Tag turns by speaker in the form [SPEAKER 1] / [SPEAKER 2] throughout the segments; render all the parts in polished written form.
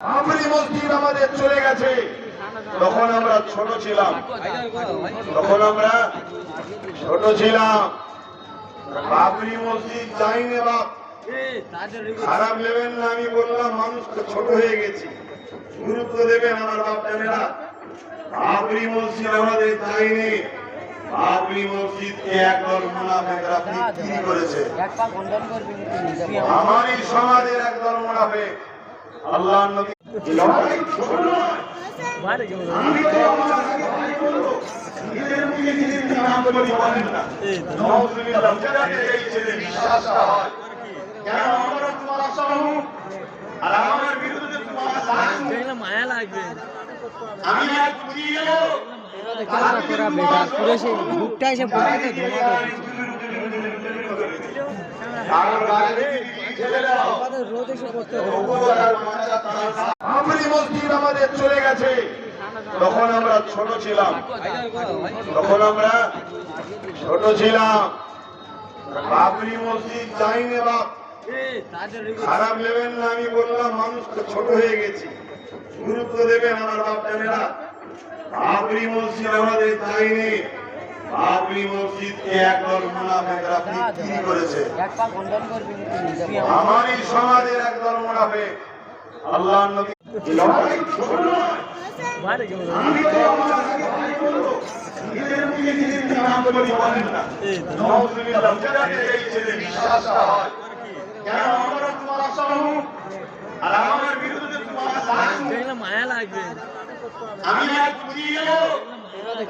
[SPEAKER 1] বাবরি মসজিদ আমাদের চলে গেছে। তখন আমরা ছোট ছিলাম, বাবরি মসজিদ যাইনি বাপ, খারাপ নেবেন না। আমি বললাম মানুষ তো ছোট হয়ে গেছি, গুরুত্ব দেবেন আমার বাপ জানেরা। বাবরি মসজিদ আমাদের যাইনি। বাবরি মসজিদকে একদল মুনাফিকরা বিক্রি করেছে। আমারই সমাজের একদল মুনাফিক আল্লাহর নবী আমি তো আমার নিজের মুখে নিজের নাম বলি বলেন না। নওজুবিল্লাহ যাতে এই ছেলে বিশ্বাসটা হয়, কেন আমরা তোমার আসাম আর আমার বিরুদ্ধে তোমার আসাম দেখলে মায়া লাগবে। আমি আর বুঝিয়ে গেল
[SPEAKER 2] করা বেকার পুরো সেই বুকটা এসে পড়তে রোদ এসে পড়তে।
[SPEAKER 1] বাবরি মসজিদ আমাদের চলে গেছে। তখন আমরা ছোট ছিলাম, বাবরি মসজিদ যাইনি বাপ, খারাপ নেবেন না। আমি বললাম মানুষ তো ছোট হয়ে গেছি, গুরুত্ব দেবেন আমার বাপ জানেরা। বাবরি মসজিদ আমাদের যাইনি। বাবরি মসজিদকে একদল মুনাফিকরা বিক্রি করেছে। আমারই সমাজের একদল মুনাফিক আল্লাহর নবী আমি তো আমার নিজের মুখে নিজের নাম বলি বলেন না। নওজুবিল্লাহ যাতে এই ছেলে বিশ্বাসটা হয়, কেন আমরা তোমার আসাম আর আমার বিরুদ্ধে তোমার আসাম
[SPEAKER 2] দেখলে মায়া লাগবে।
[SPEAKER 1] আমি আর বুঝিয়ে গেল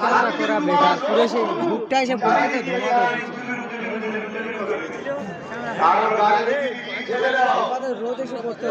[SPEAKER 2] করা বেকার পুরো সেই বুকটা এসে পড়তে
[SPEAKER 1] আর গাড়ি ছেলেরা
[SPEAKER 2] রোদ এসে পড়তে